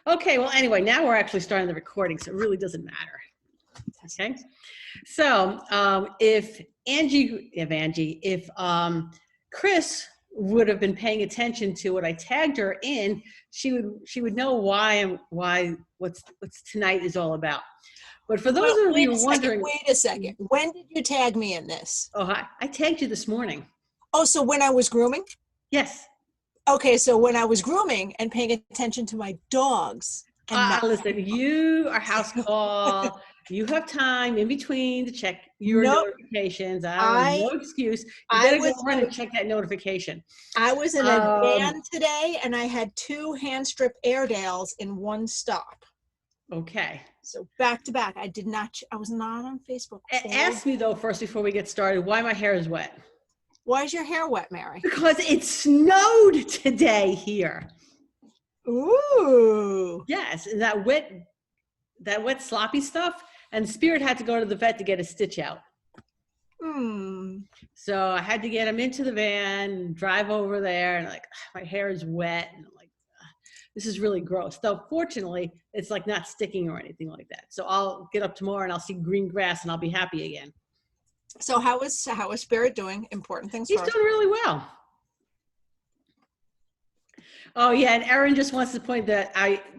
Okay, well, anyway, now we're actually starting the recording, so it really doesn't matter. Okay, so if Chris would have been paying attention to what I tagged her in, she would know what's tonight is all about. But for those of you wondering, wait a second. When did you tag me in this? Oh, I tagged you this morning. Oh, so when I was grooming? Yes. Okay, so when I was grooming and paying attention to my dogs. Listen, you are house call. You have time in between to check your notifications. No excuse. You better go run and check that notification. I was in a van today, and I had 2 hand strip Airedales in one stop. Okay. So back to back. I was not on Facebook. Ask me though first before we get started why my hair is wet. Why is your hair wet, Mary? Because it snowed today here. Ooh. Yes, and that wet sloppy stuff. And Spirit had to go to the vet to get a stitch out. So I had to get him into the van, drive over there, and my hair is wet, and I'm like, this is really gross. Though fortunately, it's like not sticking or anything like that. So I'll get up tomorrow and I'll see green grass and I'll be happy again. So how is Spirit doing? Important things. He's doing really well. Oh yeah, and Erin just wants to point that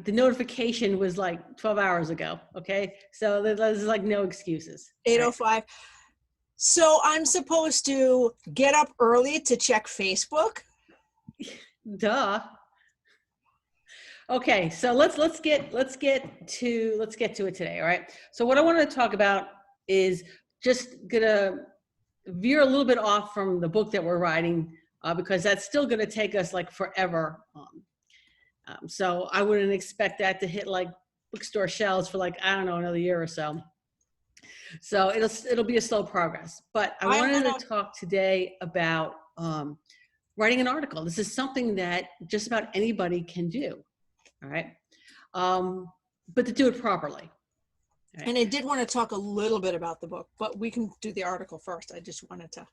the notification was like 12 hours ago. Okay, so there's like no excuses. 8:05. Right? So I'm supposed to get up early to check Facebook? Duh. Okay, so let's get to it today. All right. So what I want to talk about is just gonna veer a little bit off from the book that we're writing. Because that's still going to take us like forever. So I wouldn't expect that to hit like bookstore shelves for like, I don't know, another year or so. So it'll be a slow progress. But I wanted to talk today about writing an article. This is something that just about anybody can do. All right. But to do it properly. Right. And I did want to talk a little bit about the book, but we can do the article first. I just wanted to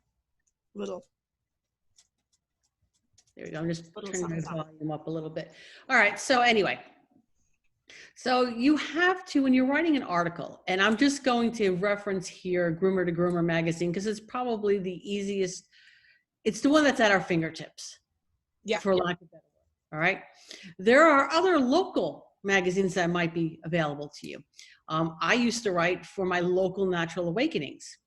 There we go. I'm just turning the volume up a little bit. All right. So anyway, so you have to, when you're writing an article, and I'm just going to reference here Groomer to Groomer magazine, because it's probably the easiest. It's the one that's at our fingertips. Yeah. For lack of better word. All right. There are other local magazines that might be available to you. I used to write for my local Natural Awakenings.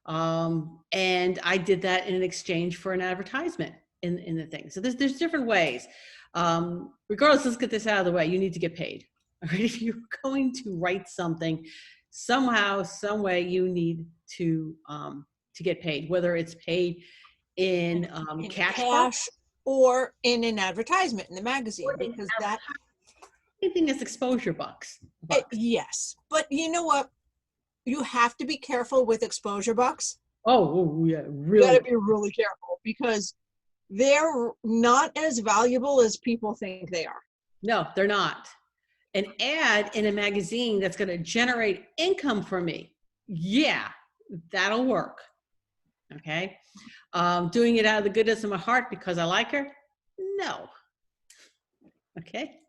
And I did that in exchange for an advertisement in the thing. So there's different ways. Regardless, let's get this out of the way. You need to get paid. All right? If you're going to write something, somehow, some way, you need to get paid. Whether it's paid in cash or in an advertisement in the magazine, because that anything is exposure bucks. Yes, but you know what? You have to be careful with exposure bucks. Oh yeah, really. You gotta be really careful because they're not as valuable as people think they are. No, they're not. An ad in a magazine that's going to generate income for me, yeah, that'll work. Okay. Doing it out of the goodness of my heart because I like her, no. Okay.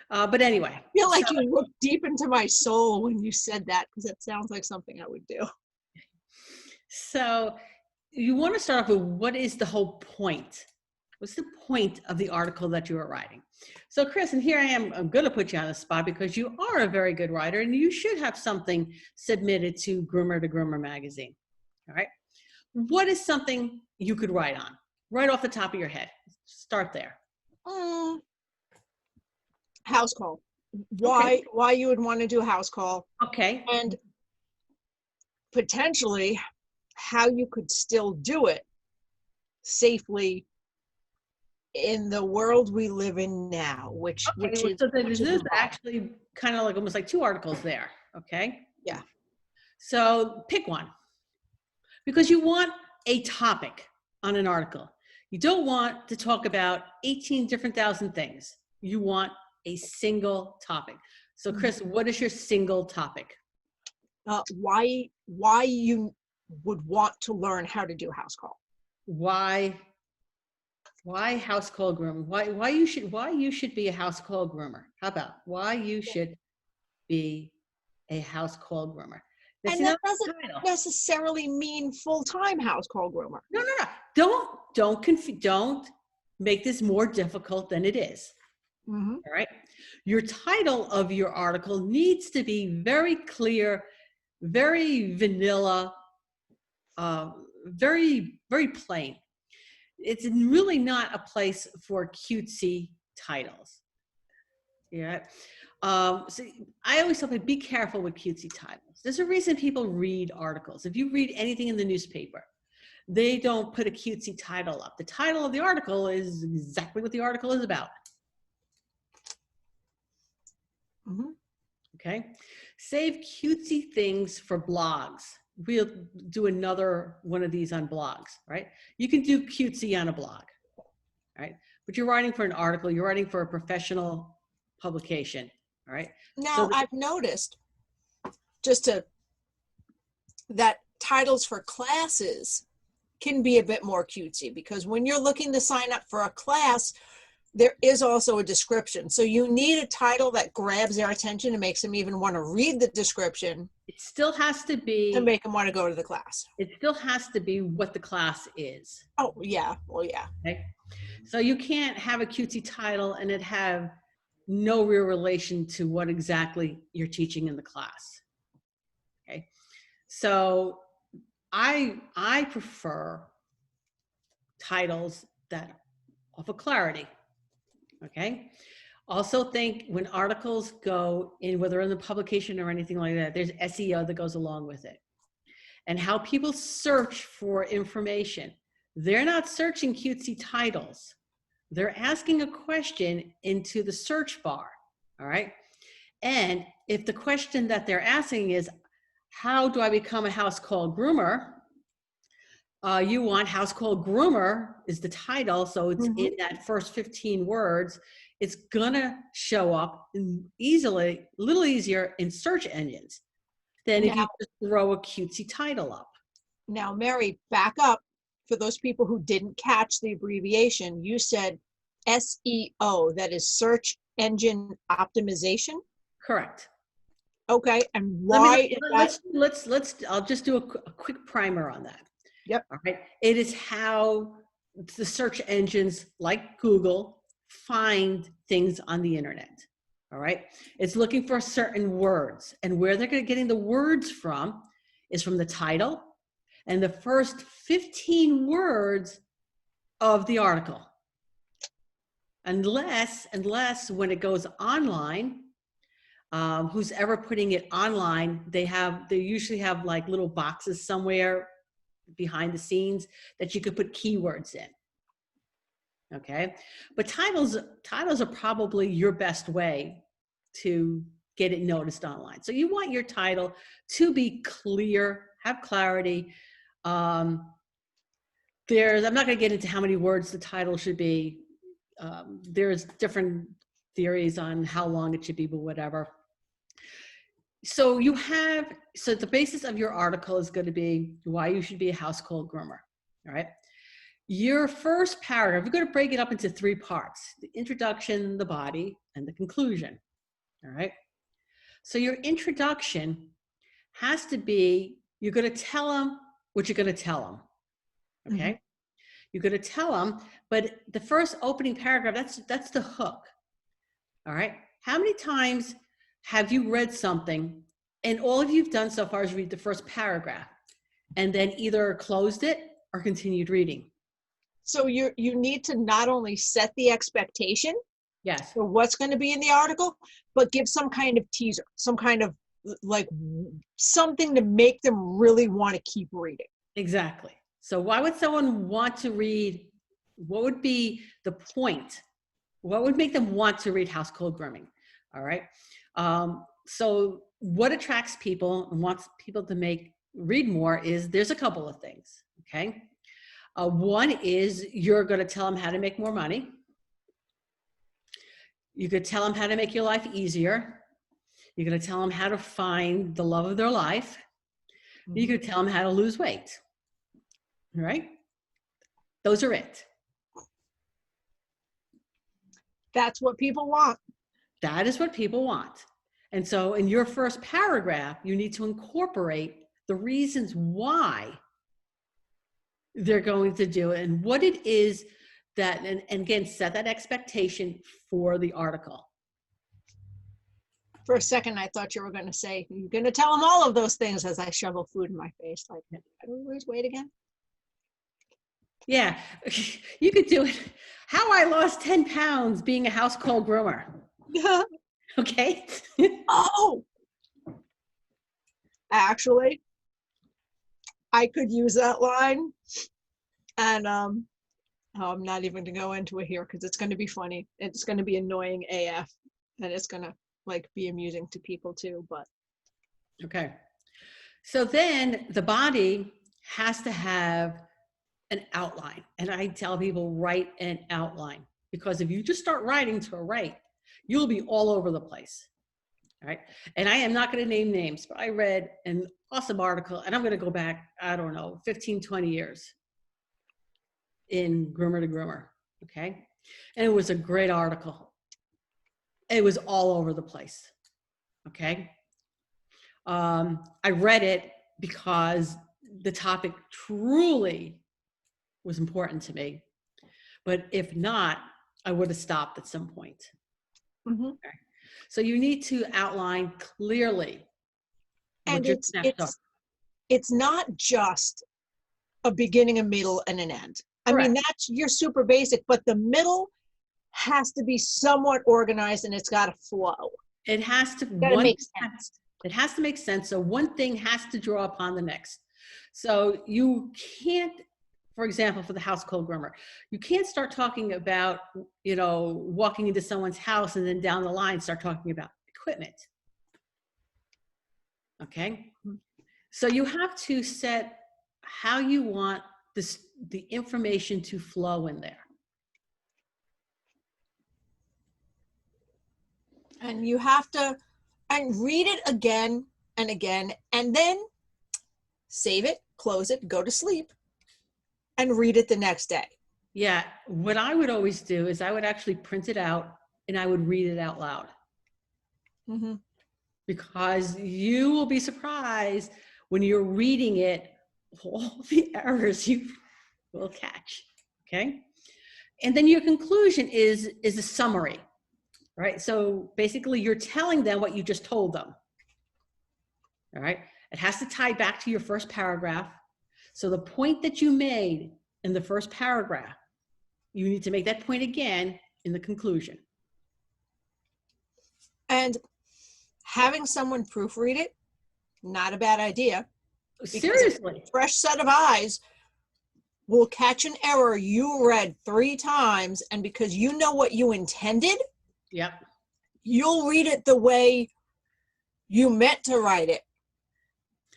But anyway. I feel like you looked deep into my soul when you said that, because it sounds like something I would do. So you want to start off with, what is the whole point? What's the point of the article that you are writing? So Chris, and here I am, I'm going to put you on the spot because you are a very good writer and you should have something submitted to Groomer to Groomer magazine. All right. What is something you could write on right off the top of your head? Start there. House call. Why you would want to do a house call. Okay. And potentially how you could still do it safely in the world we live in now, which is actually kind of like almost like 2 articles there. Okay. Yeah. So pick one, because you want a topic on an article. You don't want to talk about 18 different thousand things. You want a single topic. So Chris, what is your single topic? Why you would want to learn how to do house call. Why Why house call groomer? Why you should be a house call groomer? How about why you should be a house call groomer? That's And that another doesn't title. necessarily mean full-time house call groomer. No, no, no. Don't make this more difficult than it is. Mm-hmm. All right. Your title of your article needs to be very clear, very vanilla, very, very plain. It's really not a place for cutesy titles. Yeah. So I always tell people, be careful with cutesy titles. There's a reason people read articles. If you read anything in the newspaper, they don't put a cutesy title up. The title of the article is exactly what the article is about. Mm-hmm. Okay. Save cutesy things for blogs. We'll do another one of these on blogs, right? You can do cutesy on a blog, right? But you're writing for an article, you're writing for a professional publication, all right? Now, I've noticed that titles for classes can be a bit more cutesy, because when you're looking to sign up for a class, there is also a description. So you need a title that grabs their attention and makes them even want to read the description. It still has to be to make them want to go to the class. It still has to be what the class is. Oh, yeah. Well, yeah. Okay. So you can't have a cutesy title and it have no real relation to what exactly you're teaching in the class. Okay. So I prefer titles that offer clarity. Okay. Also think when articles go in, whether in the publication or anything like that, there's SEO that goes along with it. And how people search for information. They're not searching cutesy titles. They're asking a question into the search bar, all right? And if the question that they're asking is, how do I become a house call groomer? You want house call groomer is the title, so it's in that first 15 words. It's gonna show up easily, a little easier in search engines than if you just throw a cutesy title up. Now, Mary, back up. For those people who didn't catch the abbreviation, you said SEO, that is search engine optimization? Correct. Okay, and why I'll just do a quick primer on that. Yep. All right. It is how the search engines like Google find things on the internet. All right. It's looking for certain words, and where they're getting the words from is from the title and the first 15 words of the article. Unless when it goes online, who's ever putting it online, they usually have like little boxes somewhere behind the scenes that you could put keywords in. Okay, but titles are probably your best way to get it noticed online. So you want your title to be clear, have clarity. I'm not going to get into how many words the title should be. There's different theories on how long it should be, but whatever. So the basis of your article is going to be why you should be a house call groomer. All right. Your first paragraph, you're going to break it up into 3 parts: the introduction, the body, and the conclusion. All right. So your introduction has to be, you're going to tell them what you're going to tell them. Okay. You're going to tell them, but the first opening paragraph, that's the hook. All right. How many times have you read something and all of you've done so far is read the first paragraph and then either closed it or continued reading? So you need to not only set the expectation Yes. for what's going to be in the article, but give some kind of teaser, some kind of like something to make them really want to keep reading. Exactly. So why would someone want to read? What would be the point? What would make them want to read house call grooming? All right. So what attracts people and wants people to read more is there's a couple of things. Okay. One is you're going to tell them how to make more money. You could tell them how to make your life easier. You're going to tell them how to find the love of their life. You could tell them how to lose weight. All right. Those are it. That's what people want. That is what people want. And so in your first paragraph, you need to incorporate the reasons why they're going to do it and what it is that, and again, set that expectation for the article. For a second, I thought you were going to say, you're going to tell them all of those things as I shovel food in my face. Like, how do we lose weight again? Yeah, you could do it. How I lost 10 pounds being a household groomer. Okay. Oh, actually, I could use that line. And I'm not even going to go into it here because it's going to be funny. It's going to be annoying AF. And it's going to like be amusing to people too. But okay. So then the body has to have an outline. And I tell people, write an outline. Because if you just start writing to write, you'll be all over the place. All right. And I am not going to name names, but I read an awesome article, and I'm going to go back, I don't know, 15, 20 years in Groomer to Groomer. Okay. And it was a great article. It was all over the place. Okay. I read it because the topic truly was important to me. But if not, I would have stopped at some point. mm-hmm. Okay. So you need to outline clearly. And it's not just a beginning, a middle, and an end. I mean, that's you're super basic, but the middle has to be somewhat organized and it's got to flow. It has to make sense. It has to make sense. So one thing has to draw upon the next. So you can't, for example, for the household groomer, you can't start talking about, walking into someone's house and then down the line start talking about equipment. Okay. So you have to set how you want the information to flow in there. And you have to read it again and again, and then save it, close it, go to sleep, and read it the next day. Yeah. What I would always do is I would actually print it out and I would read it out loud. Mm-hmm. Because you will be surprised when you're reading it, all the errors you will catch. Okay. And then your conclusion is a summary, right? So basically you're telling them what you just told them. All right. It has to tie back to your first paragraph. So the point that you made in the first paragraph, you need to make that point again in the conclusion. And having someone proofread it, not a bad idea. Seriously. A fresh set of eyes will catch an error you read 3 times, and because you know what you intended, yep, you'll read it the way you meant to write it.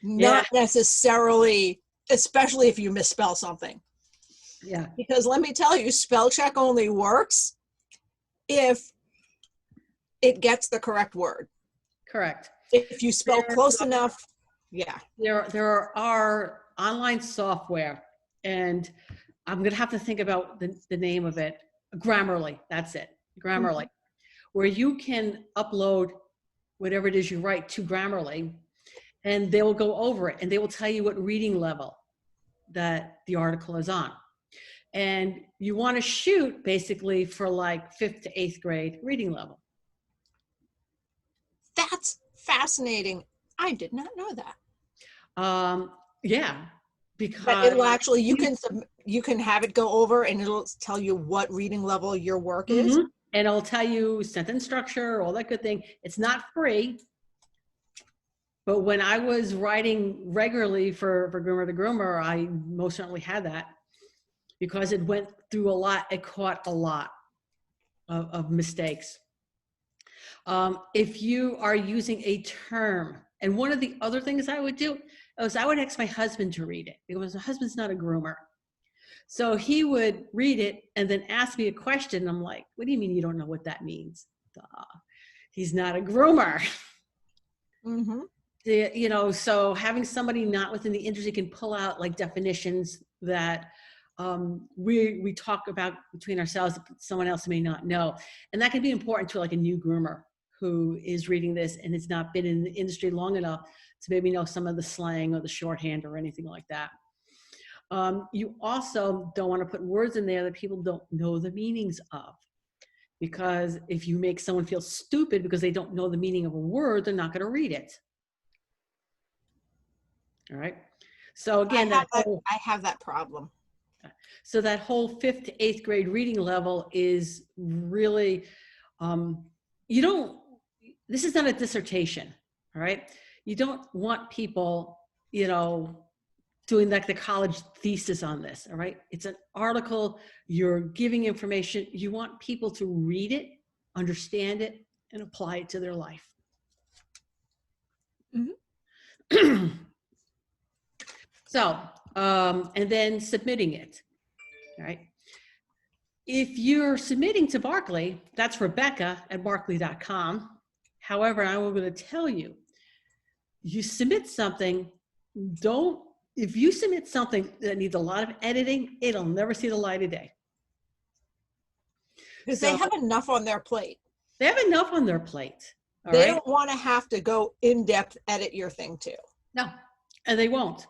Not necessarily, especially if you misspell something. Yeah. Because let me tell you, spell check only works if it gets the correct word. Correct. If you spell close enough, yeah. There are online software, and I'm going to have to think about the name of it. Grammarly, that's it. Grammarly, where you can upload whatever it is you write to Grammarly, and they will go over it, and they will tell you what reading level that the article is on. And you want to shoot basically for like 5th to 8th grade reading level. That's fascinating. I did not know that. Yeah, because but it'll actually, you can have it go over and it'll tell you what reading level your work is. And it'll tell you sentence structure, all that good thing. It's not free. But when I was writing regularly for Groomer to Groomer, I most certainly had that because it went through a lot. It caught a lot of mistakes. If you are using a term, and one of the other things I would do is I would ask my husband to read it because my husband's not a groomer. So he would read it and then ask me a question. I'm like, what do you mean you don't know what that means? He's not a groomer. So having somebody not within the industry can pull out like definitions that we talk about between ourselves, someone else may not know. And that can be important to like a new groomer who is reading this and has not been in the industry long enough to maybe know some of the slang or the shorthand or anything like that. You also don't want to put words in there that people don't know the meanings of. Because if you make someone feel stupid because they don't know the meaning of a word, they're not going to read it. All right. So again, I have that problem. So that whole 5th to 8th grade reading level is really, this is not a dissertation. All right. You don't want people, doing like the college thesis on this. All right. It's an article. You're giving information. You want people to read it, understand it, and apply it to their life. Mm-hmm. So, and then submitting it. All right. If you're submitting to Barkley, that's Rebecca@barkley.com. However, I will going to tell you, you submit something, if you submit something that needs a lot of editing, it'll never see the light of day. Because they have enough on their plate. They have enough on their plate. They don't want to have to go in-depth edit your thing too. No, and they won't.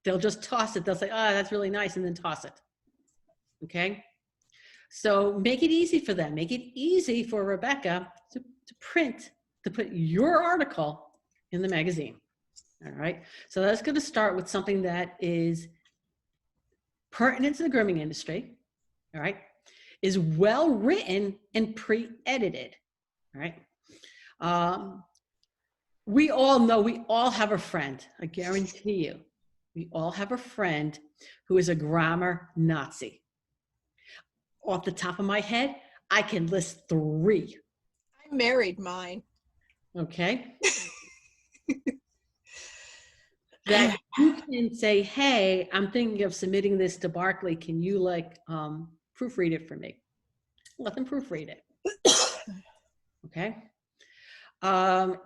They'll just toss it. They'll say, that's really nice, and then toss it. Okay? So make it easy for them. Make it easy for Rebecca to put your article in the magazine. All right? So that's going to start with something that is pertinent to the grooming industry. All right? Is well written and pre-edited. All right? We all know, we all have a friend. I guarantee you. We all have a friend who is a grammar Nazi. Off the top of my head, I can list 3. I married mine. Okay. That you can say, hey, I'm thinking of submitting this to Barkley. Can you proofread it for me? Let them proofread it. Okay.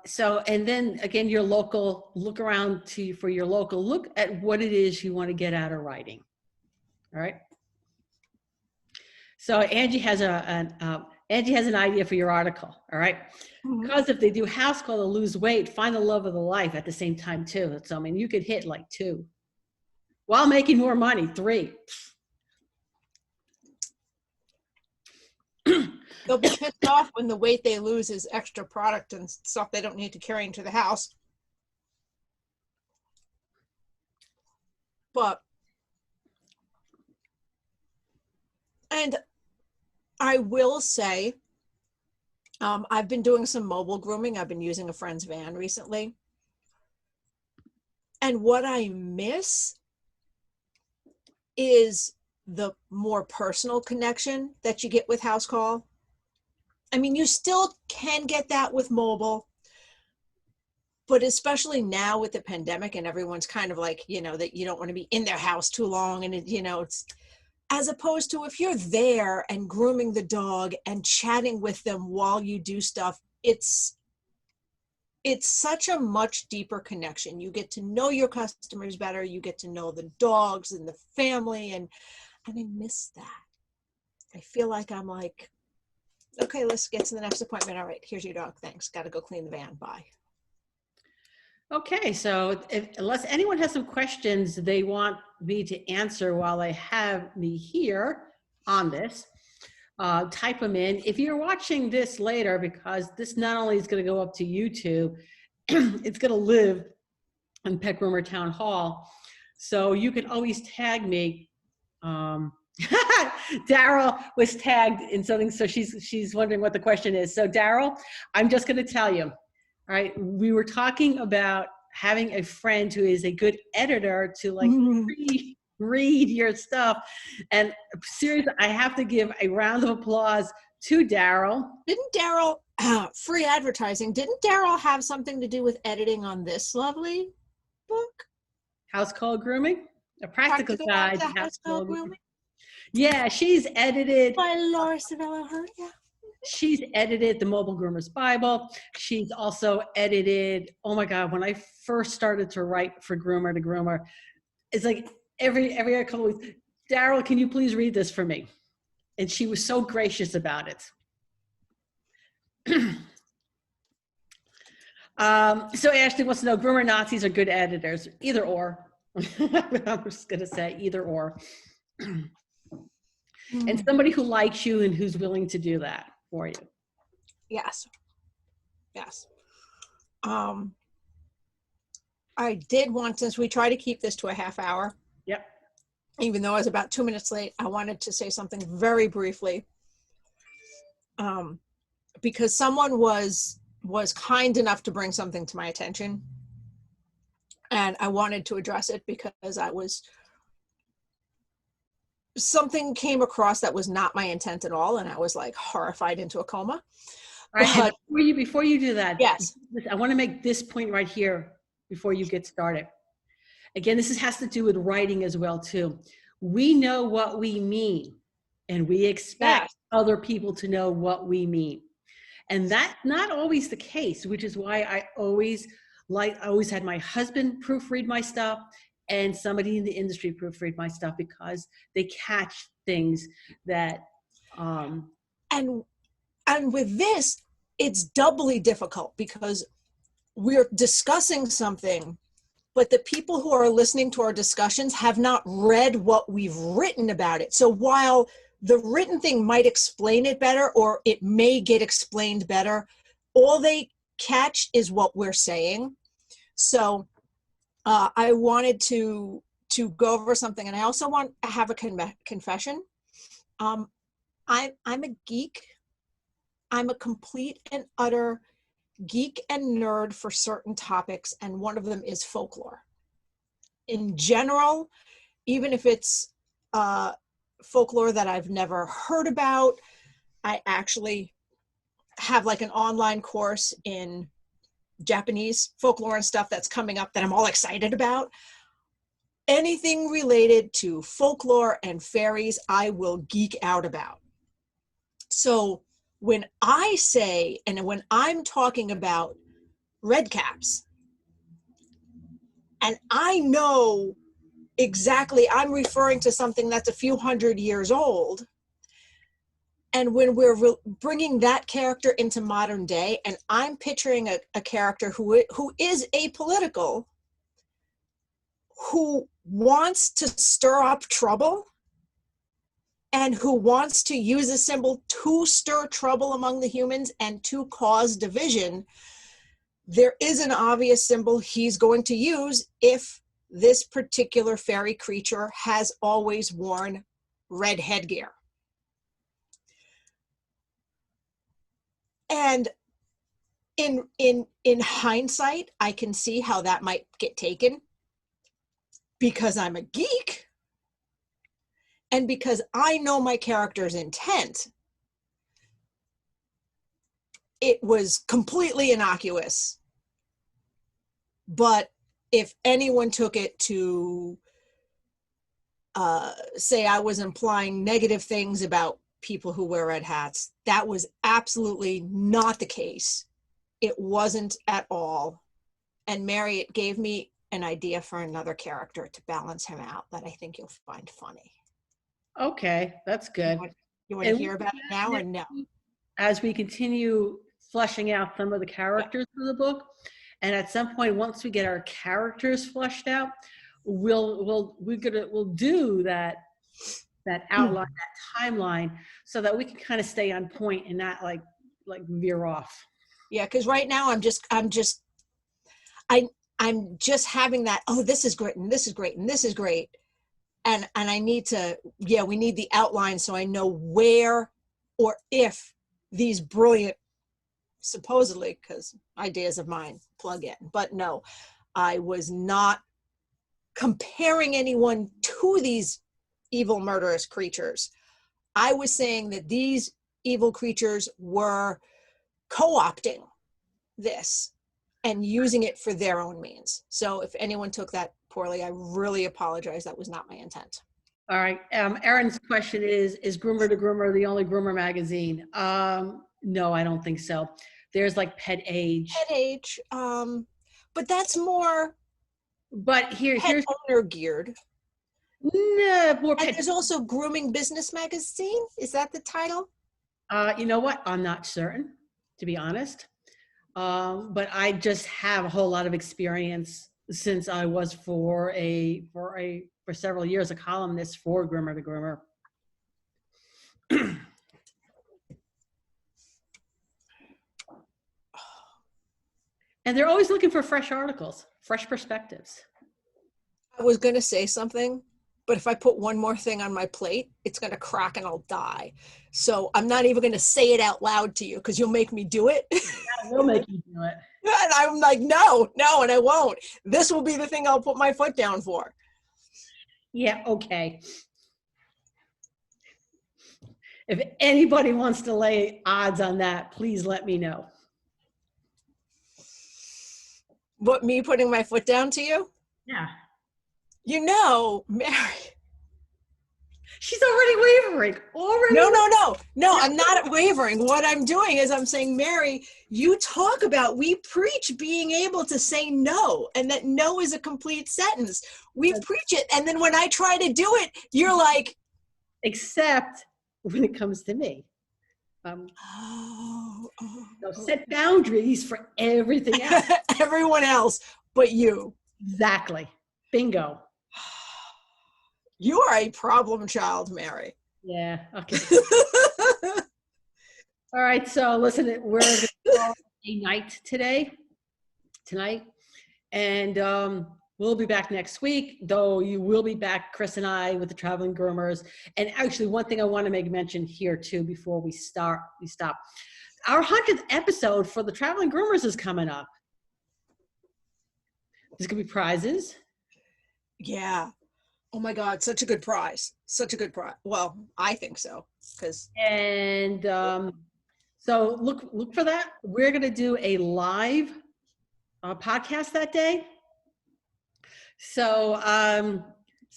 So, and then again, your local, look around for your local, look at what it is you want to get out of writing. All right. So Angie has an idea for your article. All right. Mm-hmm. Because if they do house call to lose weight, find the love of the life at the same time too. So, I mean, you could hit like 2 while making more money, 3. They'll be pissed off when the weight they lose is extra product and stuff they don't need to carry into the house. And I will say, I've been doing some mobile grooming. I've been using a friend's van recently. And what I miss is the more personal connection that you get with house call. I mean, you still can get that with mobile, but especially now with the pandemic and everyone's kind of like, that you don't want to be in their house too long. And it's as opposed to if you're there and grooming the dog and chatting with them while you do stuff, it's such a much deeper connection. You get to know your customers better. You get to know the dogs and the family. And I miss that. I feel like I'm like, okay, let's get to the next appointment. All right, here's your dog. Thanks. Got to go clean the van. Bye. Okay, so unless anyone has some questions they want me to answer while they have me here on this, type them in. If you're watching this later, because this not only is going to go up to YouTube, it's going to live in Pet Groomer Town Hall. So you can always tag me. Daryl was tagged in something, so she's wondering what the question is. So Daryl, I'm just going to tell you. All right, we were talking about having a friend who is a good editor to read your stuff. And seriously, I have to give a round of applause to Daryl. Didn't Daryl, free advertising, didn't Daryl have something to do with editing on this lovely book? House Call Grooming? A Practical Guide to House Call Grooming. Yeah, she's edited. By Laura Savello Hurd, yeah. She's edited the Mobile Groomer's Bible. She's also edited, oh my God, when I first started to write for Groomer to Groomer, it's like every couple of weeks, Daryl, can you please read this for me? And she was so gracious about it. So Ashley wants to know, groomer Nazis are good editors, either or. I'm just going to say either or. And somebody who likes you and who's willing to do that for you. Yes. Yes. I did want, since we try to keep this to a half hour. Yep. Even though I was about 2 minutes late, I wanted to say something very briefly. Because someone was kind enough to bring something to my attention. And I wanted to address it because something came across that was not my intent at all. And I was like horrified into a coma. All right, before you do that, yes, I want to make this point right here before you get started. Again, this has to do with writing as well too. We know what we mean, and we expect other people to know what we mean. And that's not always the case, which is why I always had my husband proofread my stuff and somebody in the industry proofread my stuff, because they catch things that and with this, it's doubly difficult because we're discussing something, but the people who are listening to our discussions have not read what we've written about it. So while the written thing might explain it better, or it may get explained better, all they catch is what we're saying. So I wanted to go over something, and I also want to have a confession. I'm a geek. I'm a complete and utter geek and nerd for certain topics, and one of them is folklore. In general, even if it's folklore that I've never heard about, I actually have like an online course in Japanese folklore and stuff that's coming up that I'm all excited about. Anything related to folklore and fairies, I will geek out about. So when I say, and when I'm talking about red caps, and I know exactly, I'm referring to something that's a few hundred years old, and when we're bringing that character into modern day, and I'm picturing a character who is apolitical, who wants to stir up trouble, and who wants to use a symbol to stir trouble among the humans and to cause division, there is an obvious symbol he's going to use if this particular fairy creature has always worn red headgear. And in hindsight, I can see how that might get taken, because I'm a geek and because I know my character's intent. It was completely innocuous. But if anyone took it to say I was implying negative things about people who wear red hats, that was absolutely not the case. It wasn't at all. And Mary, it gave me an idea for another character to balance him out that I think you'll find funny. Okay, that's good. You want to hear about it now or no? As we continue fleshing out some of the characters of the book, and at some point, once we get our characters fleshed out, we'll do that outline, that timeline, so that we can kind of stay on point and not like veer off. Yeah, because right now I'm just having that, oh, this is great, and this is great, and this is great. And I need to, we need the outline so I know where or if these brilliant, supposedly, because ideas of mine plug in. But no, I was not comparing anyone to these evil murderous creatures. I was saying that these evil creatures were co-opting this and using it for their own means. So if anyone took that poorly, I really apologize. That was not my intent. All right. Erin's question is Groomer to Groomer the only groomer magazine? No, I don't think so. There's like Pet Age. Pet Age, but that's more but here's owner geared. No, more And pet. there's also Grooming Business Magazine. Is that the title? You know what? I'm not certain, to be honest. But I just have a whole lot of experience since I was for several years a columnist for Groomer to Groomer. And they're always looking for fresh articles, fresh perspectives. I was going to say something, but if I put one more thing on my plate, it's going to crack and I'll die. So I'm not even going to say it out loud to you because you'll make me do it. I will make you do it. And I'm like, no, and I won't. This will be the thing I'll put my foot down for. Yeah, okay. If anybody wants to lay odds on that, please let me know. What, me putting my foot down to you? Yeah. You know, Mary. She's already wavering. No, I'm not wavering. What I'm doing is I'm saying, Mary, you talk about, we preach being able to say no, and that no is a complete sentence. We preach it. And then when I try to do it, you're like, except when it comes to me. oh. Set boundaries for everything else. Everyone else but you. Exactly. Bingo. You are a problem child, Mary. Yeah. Okay. All right. So listen, we're going to call a night tonight. And we'll be back next week, though you will be back, Chris and I, with the Traveling Groomers. And actually, one thing I want to make mention here, too, before we stop. Our 100th episode for the Traveling Groomers is coming up. There's going to be prizes. Yeah. Oh my God, such a good prize. Such a good prize. Well, I think so. And so look for that. We're going to do a live podcast that day. So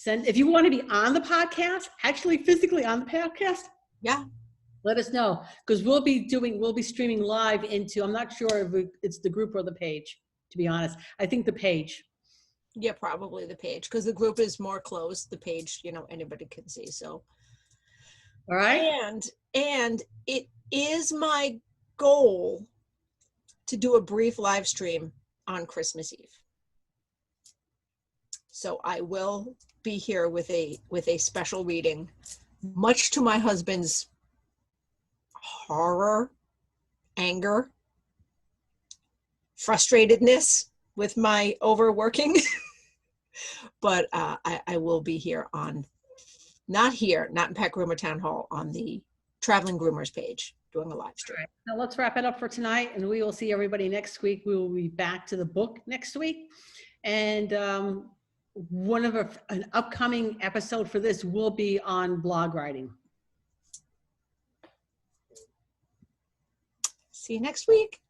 if you want to be on the podcast, actually physically on the podcast, yeah, let us know, because we'll be streaming live into, I'm not sure if it's the group or the page, to be honest. I think the page. Yeah, probably the page, because the group is more closed. The page, anybody can see. So, all right. And it is my goal to do a brief live stream on Christmas Eve. So I will be here with a special reading, much to my husband's horror, anger, frustratedness with my overworking. But I will be here not in Pet Groomer Town Hall, on the Traveling Groomers page, doing a live stream. All right. Now let's wrap it up for tonight, and we will see everybody next week. We will be back to the book next week. And an upcoming episode for this will be on blog writing. See you next week.